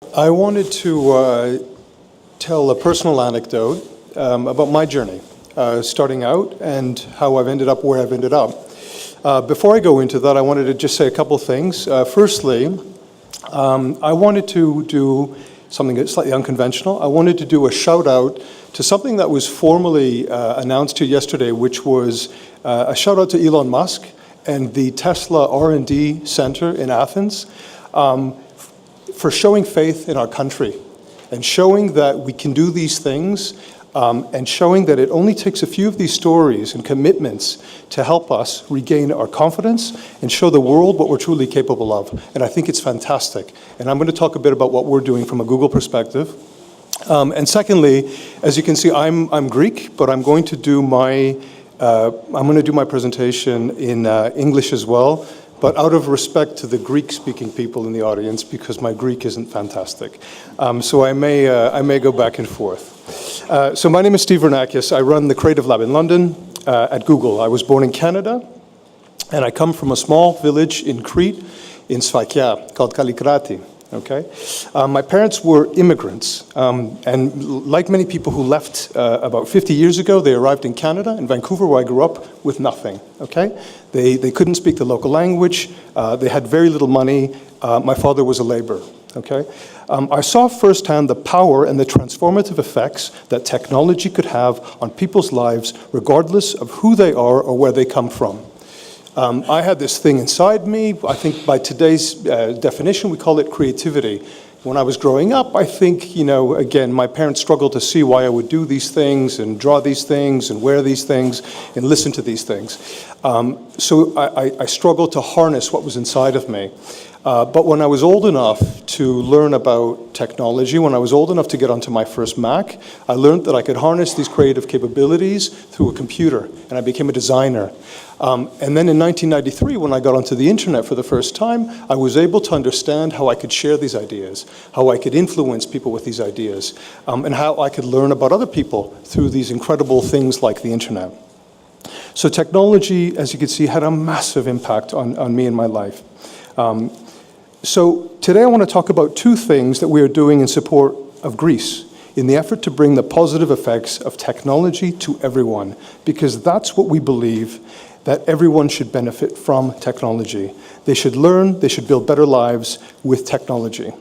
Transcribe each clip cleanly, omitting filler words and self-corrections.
I wanted to tell a personal anecdote about my journey, starting out and how I've ended up where I've ended up. Before I go into that, I wanted to just say a couple things. Firstly, I wanted to do something that's slightly unconventional. I wanted to do a shout out to something that was formally announced here yesterday, which was a shout out to Elon Musk and the Tesla R&D Center in Athens for showing faith in our country and showing that we can do these things and showing that it only takes a few of these stories and commitments to help us regain our confidence and show the world what we're truly capable of. And I think it's fantastic. And I'm going to talk a bit about what we're doing from a Google perspective. And secondly, as you can see, I'm Greek, but I'm going to do my presentation in English as well, but out of respect to the Greek-speaking people in the audience, because my Greek isn't fantastic. So I may go back and forth. So my name is Steve Vranakis. I run the Creative Lab in London at Google. I was born in Canada, and I come from a small village in Crete, in Sfakia, called Kalikrati. Okay, my parents were immigrants, and like many people who left about 50 years ago, they arrived in Canada, in Vancouver, where I grew up, with nothing. Okay, they couldn't speak the local language. They had very little money. My father was a laborer. Okay, I saw firsthand the power and the transformative effects that technology could have on people's lives, regardless of who they are or where they come from. I had this thing inside me. I think by today's definition, we call it creativity. When I was growing up, I think, again, my parents struggled to see why I would do these things and draw these things and wear these things and listen to these things. So I struggled to harness what was inside of me. But when I was old enough to learn about technology, when I was old enough to get onto my first Mac, I learned that I could harness these creative capabilities through a computer, and I became a designer. And then in 1993, when I got onto the internet for the first time, I was able to understand how I could share these ideas, how I could influence people with these ideas, and how I could learn about other people through these incredible things like the internet. So technology, as you can see, had a massive impact on me and my life. So today I want to talk about two things that we are doing in support of Greece in the effort to bring the positive effects of technology to everyone, because that's what we believe, that everyone should benefit from technology. They should learn, they should build better lives with technology.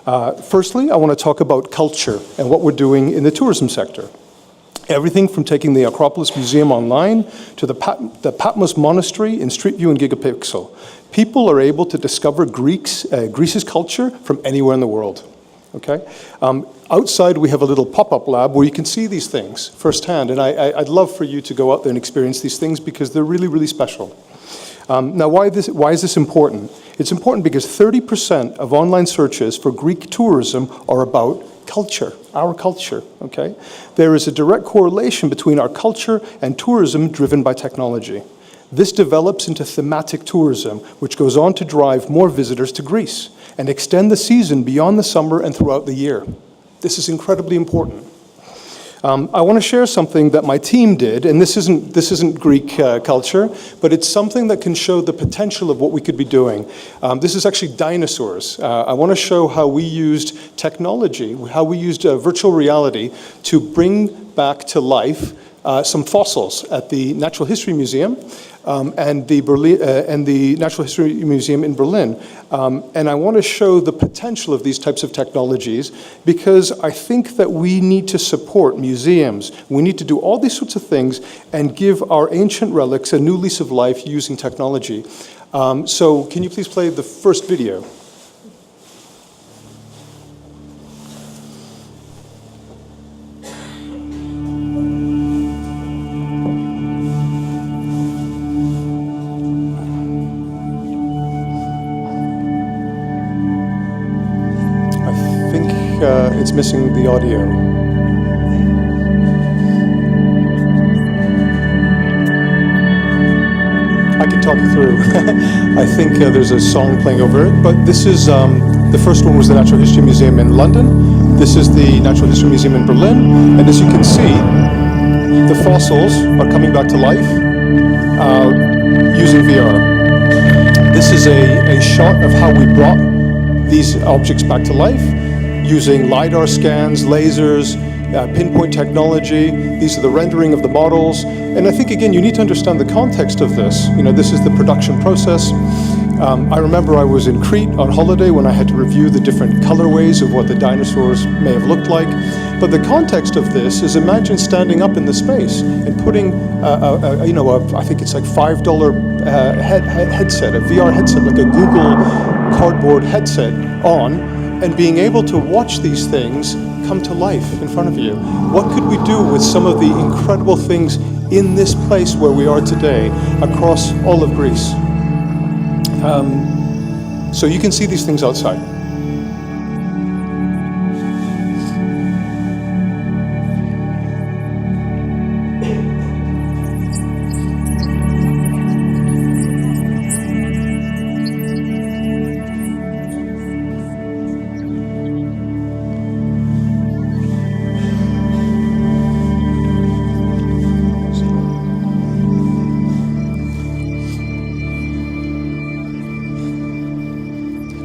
Firstly, I want to talk about culture and what we're doing in the tourism sector. Everything from taking the Acropolis Museum online to the Patmos Monastery in Street View and Gigapixel. People are able to discover Greece's culture from anywhere in the world. Okay? Outside, we have a little pop-up lab where you can see these things firsthand, and I'd love for you to go out there and experience these things because they're really, really special. Now, why is this important? It's important because 30% of online searches for Greek tourism are about culture, our culture, okay? There is a direct correlation between our culture and tourism driven by technology. This develops into thematic tourism, which goes on to drive more visitors to Greece and extend the season beyond the summer and throughout the year. This is incredibly important. I want to share something that my team did, and this isn't Greek culture, but it's something that can show the potential of what we could be doing. This is actually dinosaurs. I want to show how we used technology, how we used virtual reality to bring back to life some fossils at the Natural History Museum and the Natural History Museum in Berlin. And I want to show the potential of these types of technologies because I think that we need to support museums. We need to do all these sorts of things and give our ancient relics a new lease of life using technology. So can you please play the first video? It's missing the audio. I can talk you through. I think there's a song playing over it, but this is, the first one was the Natural History Museum in London. This is the Natural History Museum in Berlin. And as you can see, the fossils are coming back to life using VR. This is a shot of how we brought these objects back to life using LiDAR scans, lasers, pinpoint technology. These are the rendering of the models. And I think, again, you need to understand the context of this. This is the production process. I remember I was in Crete on holiday when I had to review the different colorways of what the dinosaurs may have looked like. But the context of this is, imagine standing up in the space and putting, I think it's like $5 headset, a VR headset, like a Google Cardboard headset on, and being able to watch these things come to life in front of you. What could we do with some of the incredible things in this place where we are today across all of Greece? So you can see these things outside.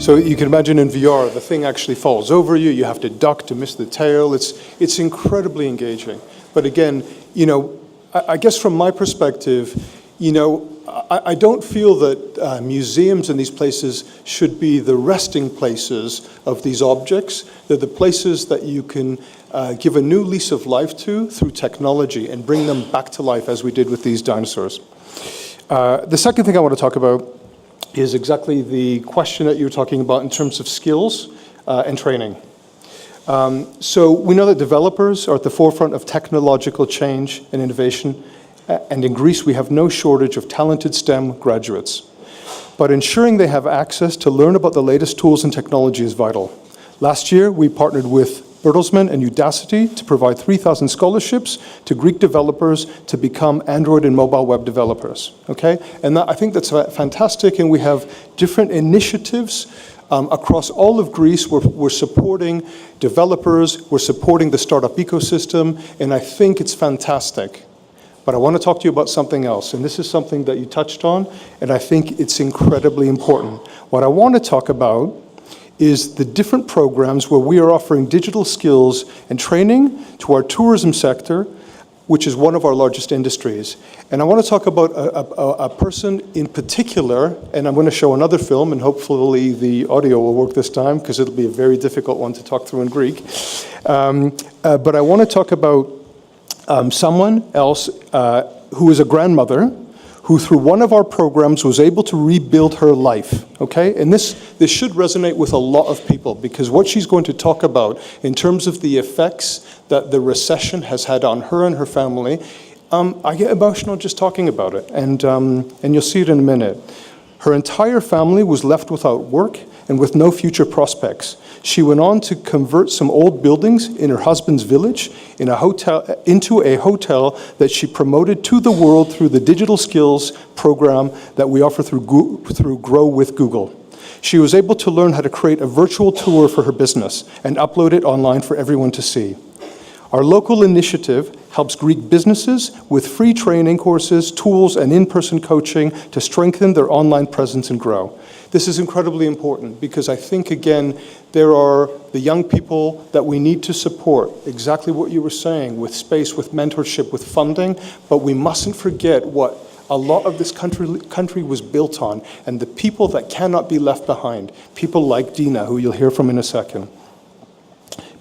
So you can imagine in VR, the thing actually falls over you. You have to duck to miss the tail. It's incredibly engaging. But again, I guess from my perspective, I don't feel that museums and these places should be the resting places of these objects. They're the places that you can give a new lease of life to through technology and bring them back to life, as we did with these dinosaurs. The second thing I want to talk about is exactly the question that you were talking about in terms of skills and training. So we know that developers are at the forefront of technological change and innovation, and in Greece we have no shortage of talented STEM graduates. But ensuring they have access to learn about the latest tools and technology is vital. Last year we partnered with Bertelsmann and Udacity to provide 3,000 scholarships to Greek developers to become Android and mobile web developers, okay? And I think that's fantastic, and we have different initiatives across all of Greece. We're supporting developers, we're supporting the startup ecosystem, and I think it's fantastic. But I want to talk to you about something else, and this is something that you touched on, and I think it's incredibly important. What I want to talk about is the different programs where we are offering digital skills and training to our tourism sector, which is one of our largest industries. And I want to talk about a person in particular, and I'm going to show another film, and hopefully the audio will work this time, because it'll be a very difficult one to talk through in Greek. But I want to talk about someone else who is a grandmother, who through one of our programs was able to rebuild her life, okay? And this should resonate with a lot of people, because what she's going to talk about in terms of the effects that the recession has had on her and her family, I get emotional just talking about it, and you'll see it in a minute. Her entire family was left without work and with no future prospects. She went on to convert some old buildings in her husband's village into a hotel that she promoted to the world through the digital skills program that we offer through Grow with Google. She was able to learn how to create a virtual tour for her business and upload it online for everyone to see. Our local initiative helps Greek businesses with free training courses, tools, and in-person coaching to strengthen their online presence and grow. This is incredibly important, because I think, again, there are the young people that we need to support, exactly what you were saying, with space, with mentorship, with funding, but we mustn't forget what a lot of this country was built on, and the people that cannot be left behind, people like Dina, who you'll hear from in a second.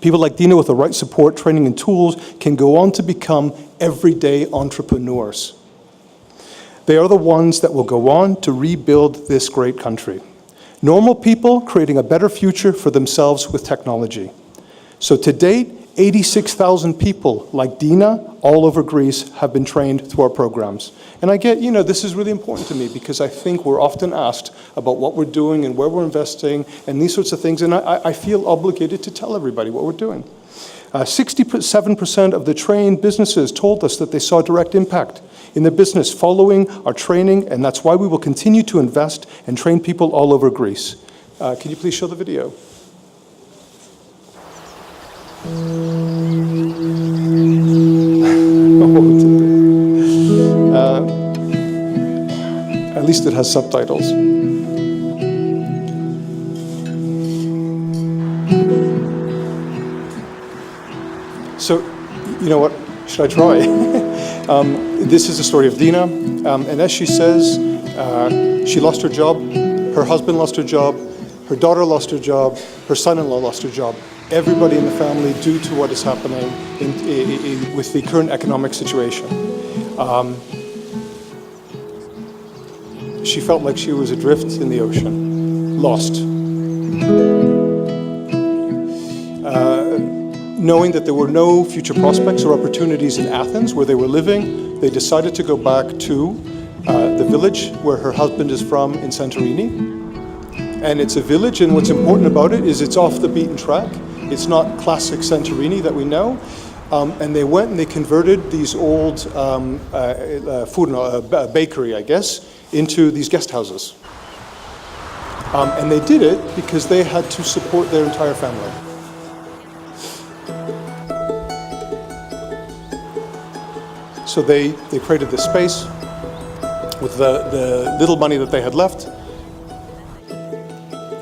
People like Dina, with the right support, training, and tools, can go on to become everyday entrepreneurs. They are the ones that will go on to rebuild this great country. Normal people creating a better future for themselves with technology. So to date, 86,000 people like Dina all over Greece have been trained through our programs. And I get, this is really important to me, because I think we're often asked about what we're doing and where we're investing and these sorts of things, and I feel obligated to tell everybody what we're doing. 67% of the trained businesses told us that they saw direct impact in their business following our training, and that's why we will continue to invest and train people all over Greece. Can you please show the video? At least it has subtitles. So, you know what? Should I try? This is the story of Dina. And as she says, she lost her job, her husband lost her job, her daughter lost her job, her son-in-law lost her job. Everybody in the family, due to what is happening with the current economic situation. She felt like she was adrift in the ocean, lost. Knowing that there were no future prospects or opportunities in Athens where they were living, they decided to go back to the village where her husband is from in Santorini. And it's a village, and what's important about it is it's off the beaten track. It's not classic Santorini that we know. And they went and they converted these old bakery, I guess, into these guest houses. And they did it because they had to support their entire family. So they created this space with the little money that they had left.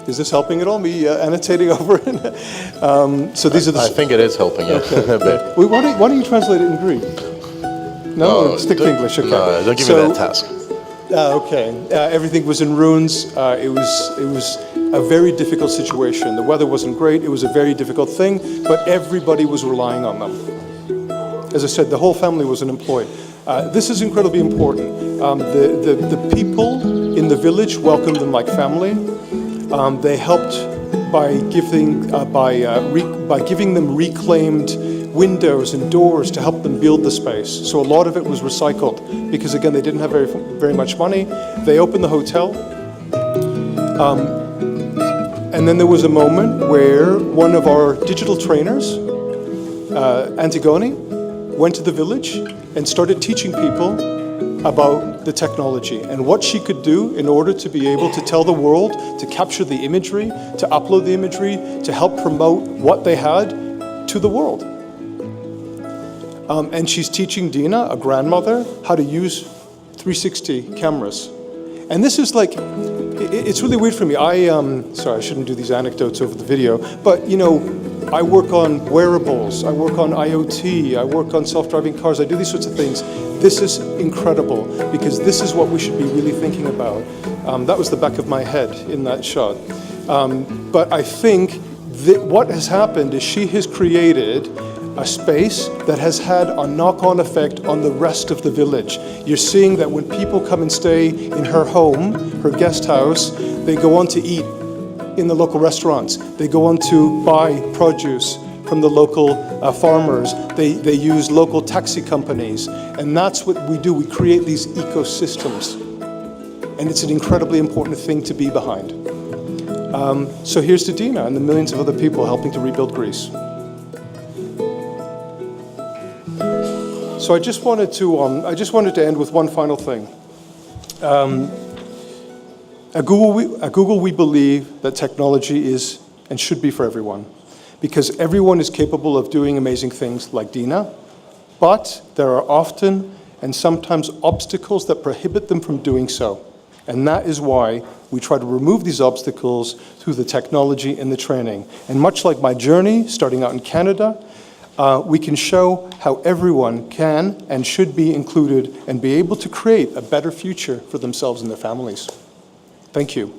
Is this helping at all, me annotating over it? So these are the... I think it is helping, yeah. Okay. A bit. Wait, why don't you translate it in Greek? No, stick to English, okay. No, don't give me that task. Okay, everything was in ruins. It was a very difficult situation. The weather wasn't great. It was a very difficult thing, but everybody was relying on them. As I said, the whole family was unemployed. This is incredibly important. The people in the village welcomed them like family. They helped by giving them reclaimed windows and doors to help them build the space. So a lot of it was recycled because, again, they didn't have very much money. They opened the hotel. And then there was a moment where one of our digital trainers, Antigone, went to the village and started teaching people about the technology and what she could do in order to be able to tell the world, to capture the imagery, to upload the imagery, to help promote what they had to the world. And she's teaching Dina, a grandmother, how to use 360 cameras. And this is like, it's really weird for me. Sorry, I shouldn't do these anecdotes over the video, but you know, I work on wearables, I work on IoT, I work on self-driving cars, I do these sorts of things. This is incredible because this is what we should be really thinking about. That was the back of my head in that shot. But I think that what has happened is she has created a space that has had a knock-on effect on the rest of the village. You're seeing that when people come and stay in her home, her guest house, they go on to eat in the local restaurants. They go on to buy produce from the local farmers. They use local taxi companies. And that's what we do. We create these ecosystems. And it's an incredibly important thing to be behind. So here's to Dina and the millions of other people helping to rebuild Greece. So I just wanted to end with one final thing. At Google, we believe that technology is and should be for everyone, because everyone is capable of doing amazing things like Dina, but there are often and sometimes obstacles that prohibit them from doing so. And that is why we try to remove these obstacles through the technology and the training. And much like my journey, starting out in Canada, we can show how everyone can and should be included and be able to create a better future for themselves and their families. Thank you.